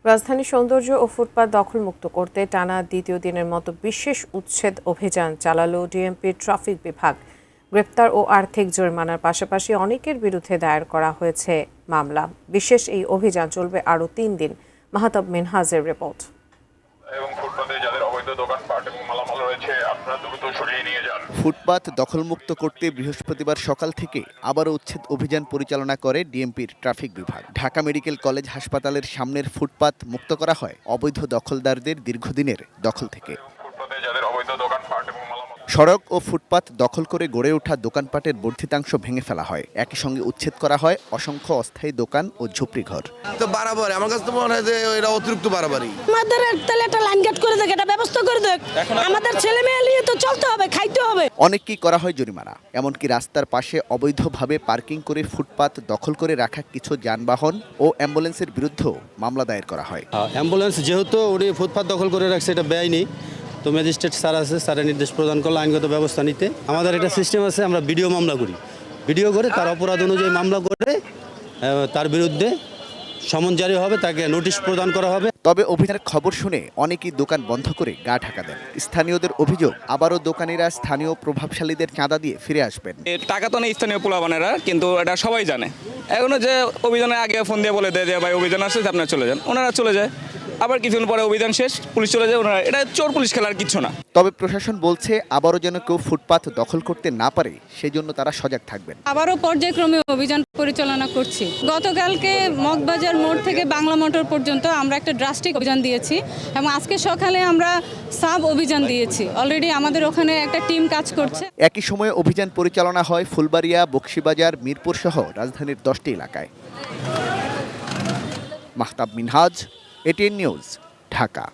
রাজধানীর সৌন্দর্য ও ফুটপাত দখলমুক্ত করতে টানা দ্বিতীয় দিনের মতো বিশেষ উচ্ছেদ অভিযান চালালো ডিএমপির ট্রাফিক বিভাগ। গ্রেপ্তার ও আর্থিক জরিমানার পাশাপাশি অনেকের বিরুদ্ধে দায়ের করা হয়েছে মামলা। বিশেষ এই অভিযান চলবে আরও 3 দিন। মাহতাব মিনহাজের রিপোর্ট। ফুটপাত দখলমুক্ত করতে বৃহস্পতিবার সকাল থেকে আবারও উচ্ছেদ অভিযান পরিচালনা করে ডিএমপির ট্রাফিক বিভাগ। ঢাকা মেডিকেল কলেজ হাসপাতালের সামনের ফুটপাত মুক্ত করা হয় অবৈধ দখলদারদের দীর্ঘদিনের দখল থেকে। সড়ক ও ফুটপাত দখল করে গড়ে ওঠা দোকানপাটের বর্ধিতাংশ ভেঙে ফেলা হয়। একই সঙ্গে উচ্ছেদ করা হয় অসংখ্য অস্থায়ী দোকান ও ঝুপড়ি ঘর। তো বাড়াবাড়ি আমার কাছে তো মনে হয় যে এটা অতিরিক্ত বাড়াবাড়ি। আমাদের তাহলে একটা লাইন কাট করে দেখ, এটা ব্যবস্থা করে দেখ। আমাদের ছেলে মেয়ে নিয়ে তো চলতে হবে, খাইতে হবে। অনেককেই করা হয় জরিমানা। এমনকি রাস্তার পাশে অবৈধভাবে পার্কিং করে ফুটপাত দখল করে রাখা কিছু যানবাহন ও অ্যাম্বুলেন্সের বিরুদ্ধেও মামলা দায়ের করা হয়। অ্যাম্বুলেন্স যেহেতু উনি ফুটপাত দখল করে রাখছে, এটা বেআইনি। তো ম্যাজিস্ট্রেট স্যার আছে, স্যারের নির্দেশ প্রদান করলে আইনগত ব্যবস্থা নিতে। আমাদের একটা সিস্টেম আছে, আমরা ভিডিও মামলা করি। ভিডিও করে তার অপরাধ অনুযায়ী মামলা করে তার বিরুদ্ধে সমন জারি হবে, তাকে নোটিশ প্রদান করা হবে। তবে অভিযানের খবর শুনে অনেকেই দোকান বন্ধ করে গা ঢাকা দেন। স্থানীয়দের অভিযোগ, আবারও দোকানিরা স্থানীয় প্রভাবশালীদের চাঁদা দিয়ে ফিরে আসবেন। টাকা তো নেই স্থানীয় পোলাপানেরা, কিন্তু এটা সবাই জানে। এখনো যে অভিযানের আগে ফোন দিয়ে বলে দেয় যে ভাই অভিযান আসছে, আপনারা চলে যান, ওনারা চলে যায়। আবার কিছুদিন পরে অভিযান শেষ, পুলিশ চলে যায়, ওনারা। এটা চোর পুলিশ খেলার কিছু না। তবে প্রশাসন বলছে আবারও যেন কেউ ফুটপাত দখল করতে না পারে, সেই জন্য তারা সজাগ থাকবেন। আবারও পর্যায়ক্রমে অভিযান পরিচালনা করছি। গতকালকে মগবাজার মোড় থেকে বাংলা মোটর পর্যন্ত আমরা একটা ড্রাস্টিক অভিযান দিয়েছি এবং আজকে সকালে আমরা সাব অভিযান দিয়েছি। অলরেডি আমাদের ওখানে একটা টিম কাজ করছে। একই সময়ে অভিযান পরিচালনা হয় ফুলবাড়িয়া, বকশীবাজার, মিরপুর সহ রাজধানীর 10টি এলাকায়। Mahtab Minhaj, ATN news, Dhaka.